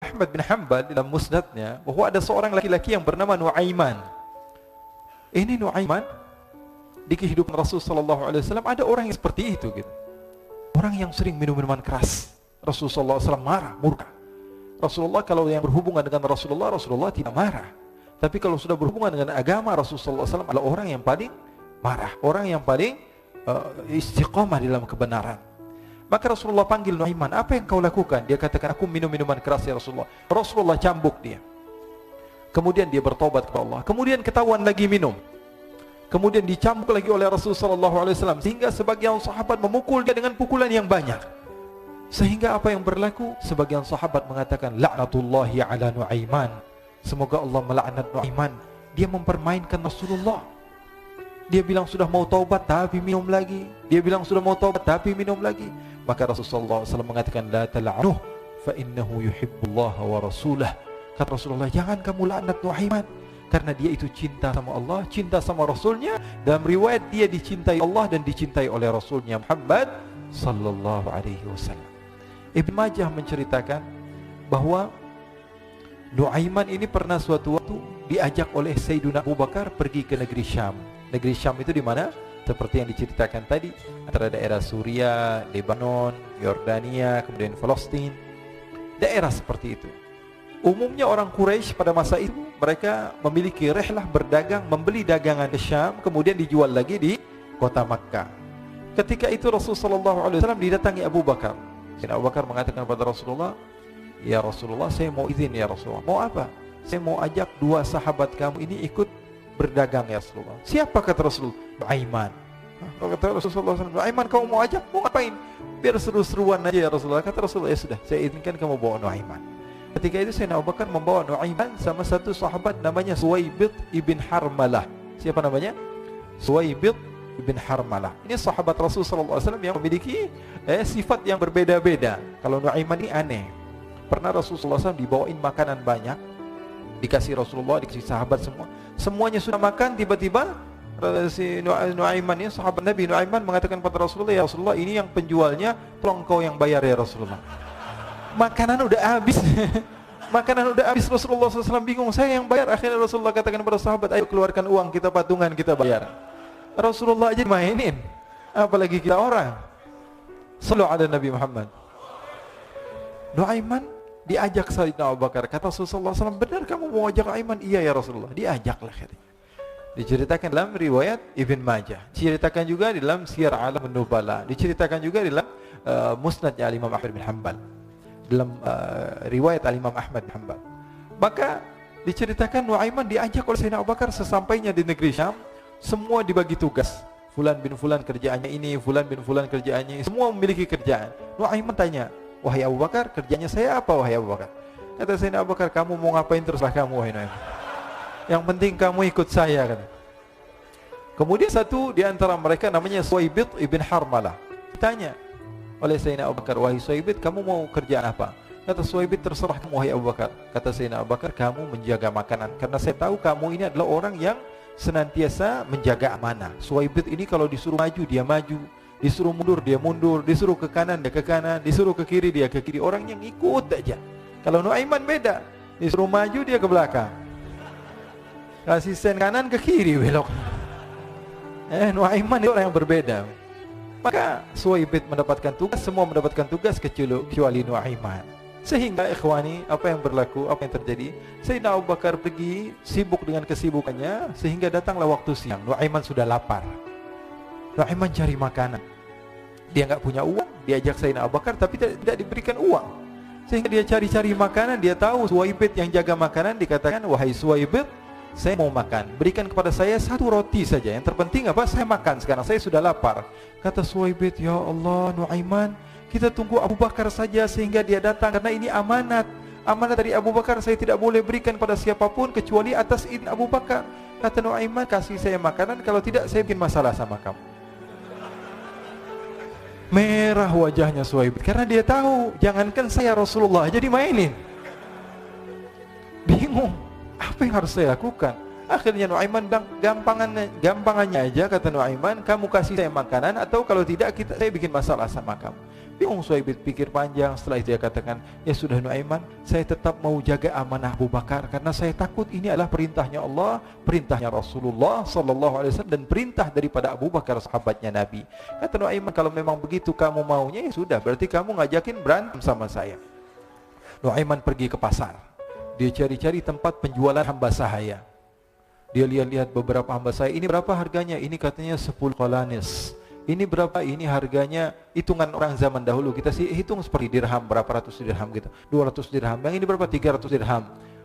Ahmad bin Hanbal dalam musnadnya bahwa ada seorang laki-laki yang bernama Nuaiman. Ini Nuaiman di kehidupan Rasul sallallahu alaihi wasallam ada orang yang seperti itu gitu. Orang yang sering minum minuman keras. Rasulullah SAW marah, murka. Rasulullah kalau yang berhubungan dengan Rasulullah tidak marah. Tapi kalau sudah berhubungan dengan agama, Rasulullah SAW adalah orang yang paling marah, orang yang paling istiqamah dalam kebenaran. Maka Rasulullah panggil Nuaiman, apa yang kau lakukan? Dia katakan, aku minum minuman keras ya Rasulullah. Rasulullah cambuk dia. Kemudian dia bertobat kepada Allah. Kemudian ketahuan lagi minum. Kemudian dicambuk lagi oleh Rasulullah SAW. Sehingga sebagian sahabat memukul dia dengan pukulan yang banyak. Sehingga apa yang berlaku? Sebagian sahabat mengatakan, la'natullahi ala Nuaiman. Semoga Allah melaknat Nuaiman. Dia mempermainkan Rasulullah. Dia bilang sudah mau taubat tapi minum lagi. Dia bilang sudah mau taubat tapi minum lagi. Maka Rasulullah SAW mengatakan, la tal'anuh fa innahu yuhibbullaha wa rasulah. Kata Rasulullah, jangan kamu laknat Nuaiman, karena dia itu cinta sama Allah, cinta sama Rasulnya. Dalam riwayat dia dicintai Allah dan dicintai oleh Rasulnya Muhammad sallallahu alaihi wasallam. Ibn Majah menceritakan bahwa Nuaiman ini pernah suatu waktu diajak oleh Sayyidina Abu Bakar pergi ke negeri Syam. Negeri Syam itu di mana? Seperti yang diceritakan tadi, antara daerah Suriah, Lebanon, Yordania, kemudian Palestina. Daerah seperti itu. Umumnya orang Quraisy pada masa itu mereka memiliki rihlah berdagang, membeli dagangan ke Syam, kemudian dijual lagi di kota Makkah. Ketika itu Rasulullah SAW didatangi Abu Bakar. Abu Bakar mengatakan kepada Rasulullah, ya Rasulullah, saya mau izin ya Rasulullah. Mau apa? Saya mau ajak dua sahabat kamu ini ikut berdagang ya Rasulullah. Siapa kata Rasulullah? Nuaiman. Kata Rasulullah SAW, Nuaiman kamu mau ajak? Mau ngapain? Biar seru-seruan aja ya Rasulullah. Kata Rasulullah, ya sudah, saya izinkan kamu bawa Nuaiman. Ketika itu Sayyidina Abu Bakar membawa Nuaiman sama satu sahabat namanya Suwaibid ibn Harmalah. Siapa namanya? Suwaibid ibn Harmalah. Ini sahabat Rasulullah SAW yang memiliki sifat yang berbeda-beda. Kalau Nuaiman ini aneh. Pernah Rasulullah SAW dibawain makanan banyak, dikasih Rasulullah, dikasih sahabat semua. Semuanya sudah makan, tiba-tiba si Nuaiman ini, sahabat Nabi Nuaiman mengatakan kepada Rasulullah, ya Rasulullah, ini yang penjualnya, tolong kau yang bayar ya Rasulullah. Makanan udah habis. Makanan udah habis, Rasulullah SAW bingung, saya yang bayar. Akhirnya Rasulullah katakan kepada sahabat, ayo keluarkan uang, kita patungan, kita bayar. Rasulullah aja mainin, apalagi kita orang. Sallu ala Nabi Muhammad. Nuaiman diajak Sayyidina Abu Bakar. Kata Rasulullah SAW, benar kamu mau ajak Nuaiman? Iya ya Rasulullah. Diajaklah katanya. Diceritakan dalam riwayat Ibn Majah, diceritakan juga di dalam Siyar A'lam An-Nubala, diceritakan juga di dalam Musnadnya Imam Ahmad bin Hanbal, dalam riwayat Imam Ahmad bin Hanbal. Maka diceritakan Nuaiman diajak oleh Sayyidina Abu Bakar. Sesampainya di negeri Syam, semua dibagi tugas. Fulan bin Fulan kerjaannya ini, Fulan bin Fulan kerjaannya ini. Semua memiliki kerjaan. Nuaiman tanya, wahai Abu Bakar, kerjanya saya apa wahai Abu Bakar? Kata Sayyidina Abu Bakar, kamu mau ngapain teruslah kamu wahai Nuaiman. Yang penting kamu ikut saya kan. Kemudian satu di antara mereka namanya Suwaibid ibn Harmalah. Ditanya oleh Sayyidina Abu Bakar, wahai Suwaibid, kamu mau kerjaan apa? Kata Suwaibid, terserah kamu wahai Abu Bakar. Kata Sayyidina Abu Bakar, kamu menjaga makanan, karena saya tahu kamu ini adalah orang yang senantiasa menjaga amanah. Suwaibid ini kalau disuruh maju dia maju, disuruh mundur dia mundur, disuruh ke kanan dia ke kanan, disuruh ke kiri dia ke kiri. Orang yang ikut aja. Kalau Nuaiman beda, disuruh maju dia ke belakang, kasih sen kanan ke kiri belok. Nuaiman itu orang yang berbeda. Maka Suwaibid mendapatkan tugas, semua mendapatkan tugas kecuali Nuaiman. Sehingga ikhwani, apa yang berlaku, apa yang terjadi? Sayyidina Abu Bakar pergi sibuk dengan kesibukannya, sehingga datanglah waktu siang. Nuaiman sudah lapar. Nuaiman cari makanan. Dia enggak punya uang, diajak Sayyidina Abu Bakar tapi tidak diberikan uang. Sehingga dia cari-cari makanan, dia tahu Suwaibid yang jaga makanan, dikatakan, wahai Suwaibid, saya mau makan, berikan kepada saya satu roti saja. Yang terpenting apa? Saya makan sekarang, saya sudah lapar. Kata Suwaibid, ya Allah Nuaiman, kita tunggu Abu Bakar saja sehingga dia datang, karena ini amanat. Amanat dari Abu Bakar, saya tidak boleh berikan pada siapapun kecuali atas izin Abu Bakar. Kata Nuaiman, kasih saya makanan, kalau tidak saya bikin masalah sama kamu. Merah wajahnya Suwaibid, karena dia tahu, jangankan saya Rasulullah aja dimainin. Bingung, apa yang harus saya lakukan? Akhirnya Nuaiman bilang, gampangannya aja, kata Nuaiman, kamu kasih saya makanan, atau kalau tidak saya bikin masalah sama kamu. Bingung Suhaib, pikir panjang. Setelah itu dia katakan, ya sudah Nuaiman, saya tetap mau jaga amanah Abu Bakar karena saya takut ini adalah perintahnya Allah, perintahnya Rasulullah sallallahu alaihi wasallam, dan perintah daripada Abu Bakar sahabatnya Nabi. Kata Nuaiman, kalau memang begitu kamu maunya, ya sudah, berarti kamu ngajakin berantem sama saya. Nuaiman pergi ke pasar. Dia cari-cari tempat penjualan hamba sahaya. Dia lihat-lihat beberapa hamba sahaya. Ini berapa harganya? Ini katanya 10 qalanis. Ini berapa? Ini harganya, hitungan orang zaman dahulu, kita sih hitung seperti dirham, berapa ratus dirham gitu, 200 dirham. Yang ini berapa? 300 dirham.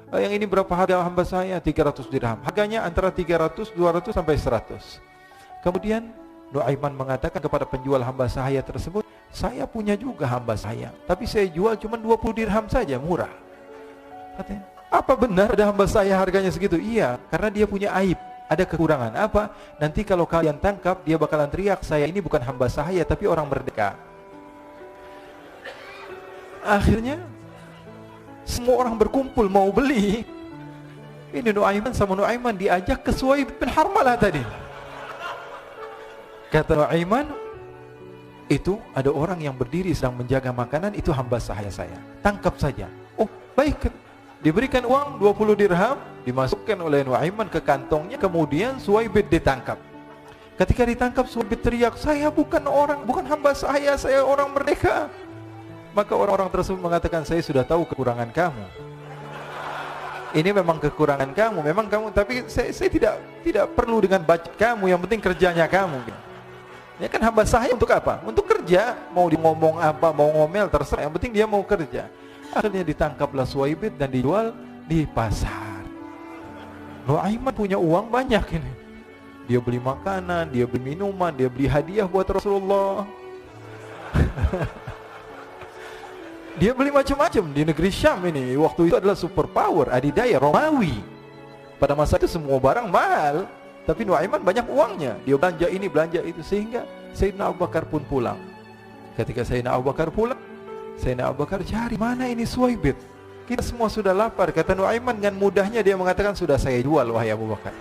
Yang ini berapa harga hamba saya? 300 dirham. Harganya antara 300, 200 sampai 100. Kemudian Nuaiman mengatakan kepada penjual hamba sahaya tersebut, saya punya juga hamba saya, tapi saya jual cuma 20 dirham saja, murah. Katanya, apa benar ada hamba saya harganya segitu? Iya, karena dia punya aib, ada kekurangan. Apa? Nanti kalau kalian tangkap, dia bakalan teriak, saya ini bukan hamba sahaya tapi orang merdeka. Akhirnya semua orang berkumpul mau beli. Ini Nuaiman sama Nuaiman diajak ke Suhaib bin Harmalah tadi. Kata Nuaiman, itu ada orang yang berdiri sedang menjaga makanan, itu hamba sahaya saya, tangkap saja. Oh baik. Diberikan uang 20 dirham, dimasukkan oleh Nuaiman ke kantongnya, kemudian Suhaib ditangkap. Ketika ditangkap, Suhaib teriak, saya bukan hamba saya orang merdeka. Maka orang-orang tersebut mengatakan, saya sudah tahu kekurangan kamu. Ini memang kekurangan kamu, memang kamu, tapi saya tidak perlu dengan budget kamu, yang penting kerjanya kamu. Ya kan hamba sahaya untuk apa? Untuk kerja, mau di ngomong apa, mau ngomel terserah, yang penting dia mau kerja. Akhirnya ditangkaplah Suhaib dan dijual di pasar. Nuaiman punya uang banyak ini. Dia beli makanan, dia beli minuman, dia beli hadiah buat Rasulullah. Dia beli macam-macam di negeri Syam ini. Waktu itu adalah superpower, adidaya Romawi. Pada masa itu semua barang mahal, tapi Nuaiman banyak uangnya. Dia belanja ini, belanja itu, sehingga Sayyidina Abu Bakar pun pulang. Ketika Sayyidina Abu Bakar pulang, Sayyidina Abu Bakar cari, mana ini Suhaib? Kita semua sudah lapar. Kata Nuaiman dengan mudahnya dia mengatakan, sudah saya jual wahai Abu Bakar.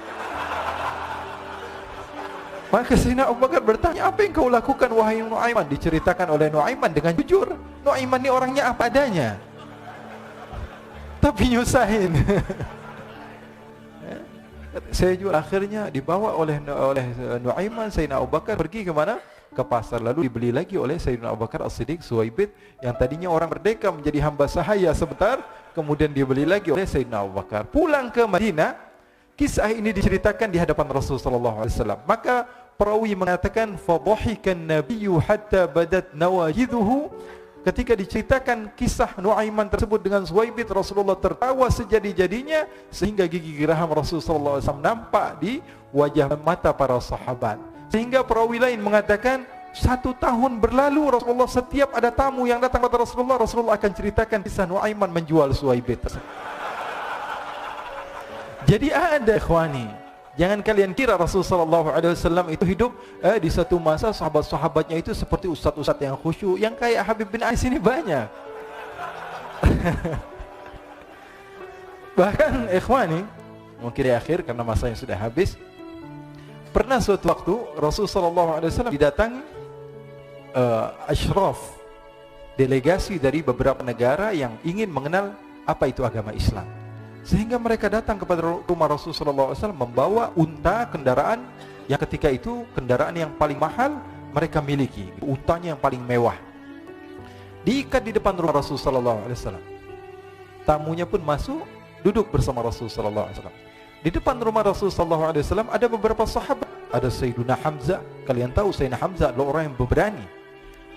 Maka Sayyidina Abu Bakar bertanya, apa yang kau lakukan wahai Nuaiman? Diceritakan oleh Nuaiman dengan jujur. Nuaiman ini orangnya apa adanya, tapi nyusahin. Saya jual. Akhirnya dibawa oleh Nuaiman, Sayyidina Abu Bakar pergi ke mana? Ke pasar, lalu dibeli lagi oleh Sayyidina Abu Bakar As-Siddiq. Suhaib yang tadinya orang merdeka menjadi hamba sahaya sebentar, kemudian dibeli lagi oleh Sayyidina Abu Bakar. Pulang ke Madinah, kisah ini diceritakan di hadapan Rasul sallallahu alaihi wasallam. Maka perawi mengatakan, fadhahikan nabiyyu hatta badat nawajidhuhu. Ketika diceritakan kisah Nuaiman tersebut dengan Suhaib, Rasulullah tertawa sejadi-jadinya sehingga gigi geraham Rasul sallallahu alaihi wasallam nampak di wajah mata para sahabat. Sehingga perawi lain mengatakan, 1 tahun berlalu Rasulullah, setiap ada tamu yang datang kepada Rasulullah, Rasulullah akan ceritakan kisah Nuaiman menjual Suhaib. Jadi ada ikhwani, jangan kalian kira Rasul sallallahu alaihi wasallam itu hidup di satu masa sahabat-sahabatnya itu seperti ustaz-ustaz yang khusyuk, yang kayak Habib bin Ais ini banyak. Bahkan ikhwani, mungkin di akhir karena masanya sudah habis, pernah suatu waktu Rasul sallallahu alaihi wasallam didatangi asyraf, delegasi dari beberapa negara yang ingin mengenal apa itu agama Islam. Sehingga mereka datang kepada rumah Rasul sallallahu alaihi wasallam membawa unta, kendaraan yang ketika itu kendaraan yang paling mahal mereka miliki, untanya yang paling mewah. Diikat di depan rumah Rasul sallallahu alaihi wasallam. Tamunya pun masuk, duduk bersama Rasul sallallahu alaihi wasallam. Di depan rumah Rasul sallallahu alaihi wasallam ada beberapa sahabat. Ada Sayyiduna Hamzah, kalian tahu Sayyidina Hamzah adalah orang yang pemberani.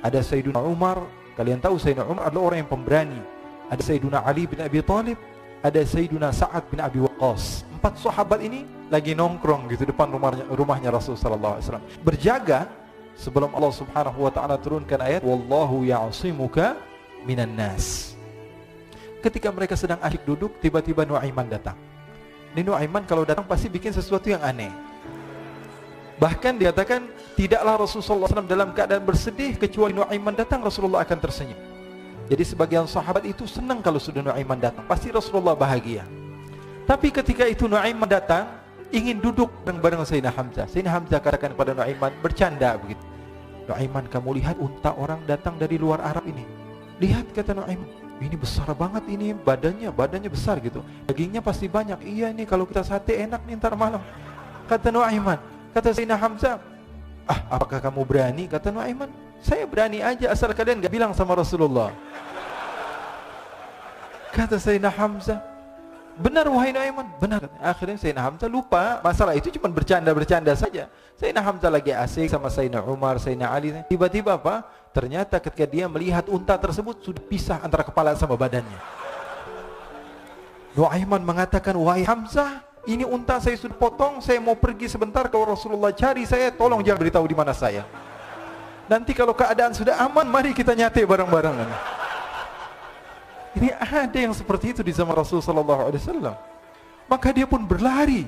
Ada Sayyiduna Umar, kalian tahu Sayyidina Umar adalah orang yang pemberani. Ada Sayyiduna Ali bin Abi Thalib, ada Sayyiduna Sa'ad bin Abi Waqqas. 4 sahabat ini lagi nongkrong gitu depan rumahnya Rasul sallallahu alaihi wasallam, berjaga sebelum Allah Subhanahu wa taala turunkan ayat wallahu ya'simuka minan nas. Ketika mereka sedang asyik duduk, tiba-tiba Nuaiman datang. Ini Nuaiman kalau datang pasti bikin sesuatu yang aneh. Bahkan dikatakan tidaklah Rasulullah SAW dalam keadaan bersedih, kecuali Nuaiman datang Rasulullah akan tersenyum. Jadi sebagian sahabat itu senang kalau sudah Nuaiman datang, pasti Rasulullah bahagia. Tapi ketika itu Nuaiman datang, ingin duduk bareng-bareng Sayyidina Hamzah. Sayyidina Hamzah katakan kepada Nuaiman, bercanda begitu. Nuaiman, kamu lihat unta orang datang dari luar Arab ini. Lihat, kata Nuaiman, ini besar banget ini, badannya besar gitu. Dagingnya pasti banyak. Iya, ini kalau kita sate enak nih ntar malam. Kata Nuaiman. Kata Sayyidina Hamzah, apakah kamu berani? Kata Nuaiman, saya berani aja asal kalian gak bilang sama Rasulullah. Kata Sayyidina Hamzah, benar wahai Nuaiman, benar. Akhirnya Sayyidina Hamzah lupa masalah itu, cuma bercanda-bercanda saja. Sayyidina Hamzah lagi asik sama Sayyidina Umar, Sayyidina Ali. Tiba-tiba apa? Ternyata ketika dia melihat unta tersebut sudah pisah antara kepala sama badannya. Nuaiman mengatakan, wahai Hamzah, ini unta saya sudah potong, saya mau pergi sebentar, kalau Rasulullah cari saya, tolong jangan beritahu di mana saya. Nanti kalau keadaan sudah aman, mari kita nyate bareng-bareng. Ini ada yang seperti itu di zaman Rasulullah SAW. Maka dia pun berlari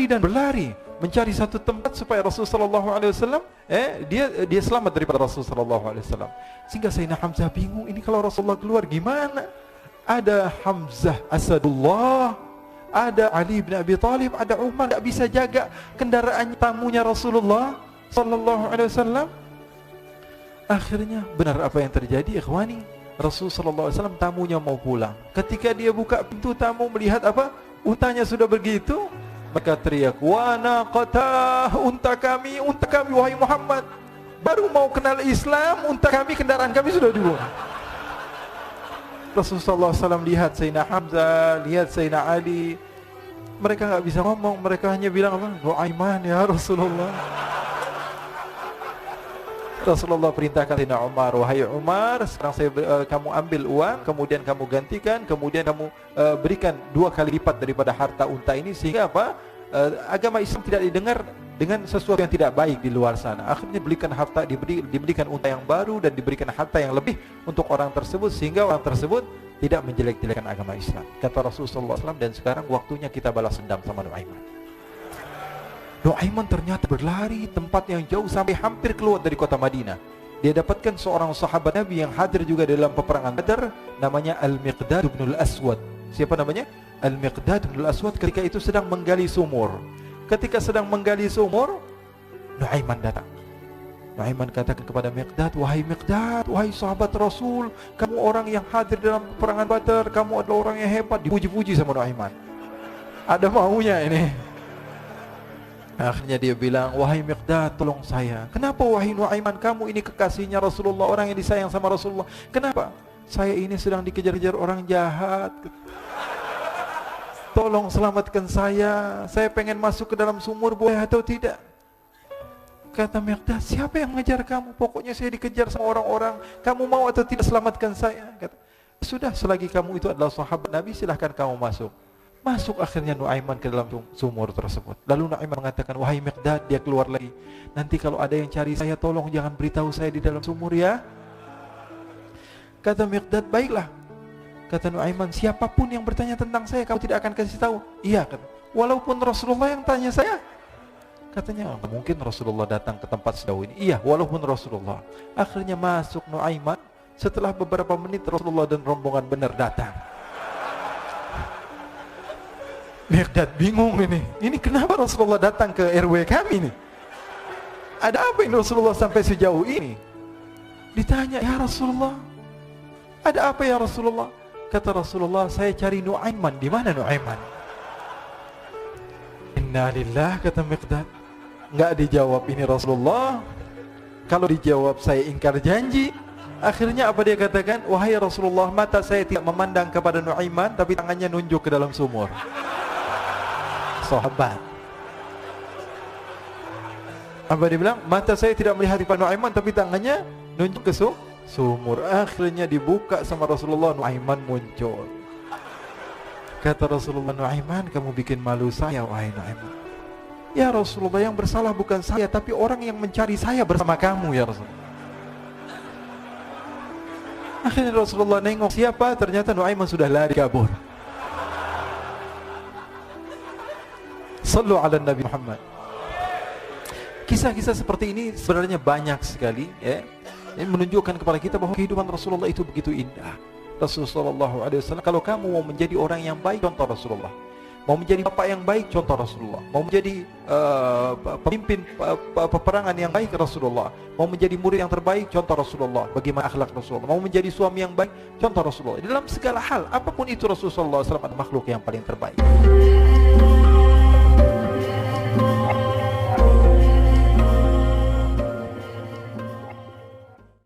dan berlari mencari satu tempat supaya Rasulullah SAW dia selamat daripada Rasulullah SAW. Sehingga Sayyidina Hamzah bingung, ini kalau Rasulullah keluar gimana? Ada Hamzah Asadullah, ada Ali bin Abi Thalib, ada Umar, gak bisa jaga kendaraan tamunya Rasulullah SAW. Akhirnya benar apa yang terjadi, ikhwani. Rasulullah SAW tamunya mau pulang. Ketika dia buka pintu tamu melihat apa? Untanya sudah begitu. Maka teriak, wa naqatah, unta kami wahai Muhammad. Baru mau kenal Islam, unta kami, kendaraan kami sudah dibuang. Rasulullah SAW lihat Sayyidina Hamzah, lihat Sayyidina Ali. Mereka gak bisa ngomong, mereka hanya bilang apa? Nuaiman ya Rasulullah. Rasulullah perintahkan Sayyidina Umar, wahai Umar, sekarang kamu ambil uang, kemudian kamu gantikan, kemudian kamu berikan 2 kali lipat daripada harta unta ini, sehingga apa? Agama Islam tidak didengar dengan sesuatu yang tidak baik di luar sana. Akhirnya diberikan harta, diberikan unta yang baru dan diberikan harta yang lebih untuk orang tersebut, sehingga orang tersebut tidak menjelek-jelekan agama Islam. Kata Rasulullah SAW, dan sekarang waktunya kita balas dendam sama Nuaiman. Nuaiman ternyata berlari tempat yang jauh sampai hampir keluar dari kota Madinah. Dia dapatkan seorang sahabat Nabi yang hadir juga dalam peperangan Badar, namanya Al-Miqdad bin Al-Aswad. Siapa namanya? Al-Miqdad bin Al-Aswad ketika itu sedang menggali sumur. Ketika sedang menggali sumur, Nuaiman datang. Nuaiman katakan kepada Miqdad, wahai Miqdad, wahai sahabat Rasul, kamu orang yang hadir dalam peperangan Badar, kamu adalah orang yang hebat. Dipuji-puji sama Nuaiman. Ada maunya ini. Akhirnya dia bilang, wahai Miqdad, tolong saya. Kenapa wahai Nuaiman, kamu ini kekasihnya Rasulullah, orang yang disayang sama Rasulullah. Kenapa? Saya ini sedang dikejar-kejar orang jahat. Tolong selamatkan saya. Saya pengen masuk ke dalam sumur, boleh atau tidak? Kata Miqdad, siapa yang mengejar kamu? Pokoknya saya dikejar sama orang-orang. Kamu mau atau tidak selamatkan saya? Kata, sudah, selagi kamu itu adalah sahabat Nabi, silahkan kamu masuk. Masuk akhirnya Nuaiman ke dalam sumur tersebut. Lalu Nuaiman mengatakan, wahai Miqdad, dia keluar lagi. Nanti kalau ada yang cari saya, tolong jangan beritahu saya di dalam sumur ya. Kata Miqdad, baiklah. Kata Nuaiman, siapapun yang bertanya tentang saya, kamu tidak akan kasih tahu. Iya, kata. Walaupun Rasulullah yang tanya saya. Katanya, mungkin Rasulullah datang ke tempat sejauh ini. Iya, walaupun Rasulullah. Akhirnya masuk Nuaiman. Setelah beberapa menit, Rasulullah dan rombongan benar datang. Miqdad bingung ini. Ini kenapa Rasulullah datang ke RW kami nih? Ada apa ini Rasulullah sampai sejauh ini? Ditanya, ya Rasulullah, ada apa ya Rasulullah? Kata Rasulullah, saya cari Nuaiman. Di mana Nuaiman? Inna lillah, kata Miqdad. Enggak dijawab ini Rasulullah. Kalau dijawab saya ingkar janji. Akhirnya apa dia katakan? Wahai Rasulullah, mata saya tidak memandang kepada Nuaiman, tapi tangannya nunjuk ke dalam sumur. Sahabat. Apa dia bilang? Mata saya tidak melihat kepada Nuaiman, tapi tangannya nunjuk ke sumur. Akhirnya dibuka sama Rasulullah, Nuaiman muncul. Kata Rasulullah, Nuaiman, kamu bikin malu saya, wahai Nuaiman. Ya Rasulullah, yang bersalah bukan saya, tapi orang yang mencari saya bersama kamu, ya Rasulullah. Akhirnya Rasulullah nengok, siapa? Ternyata Nuaiman sudah lari kabur. Sallu ala Nabi Muhammad. Kisah-kisah seperti ini sebenarnya banyak sekali, ya. Ini menunjukkan kepada kita bahwa kehidupan Rasulullah itu begitu indah. Rasulullah SAW, kalau kamu mau menjadi orang yang baik, contoh Rasulullah. Mau menjadi bapak yang baik, contoh Rasulullah. Mau menjadi pemimpin peperangan yang baik, Rasulullah. Mau menjadi murid yang terbaik, contoh Rasulullah. Bagaimana akhlak Rasulullah. Mau menjadi suami yang baik, contoh Rasulullah. Dalam segala hal, apapun itu Rasulullah SAW adalah makhluk yang paling terbaik.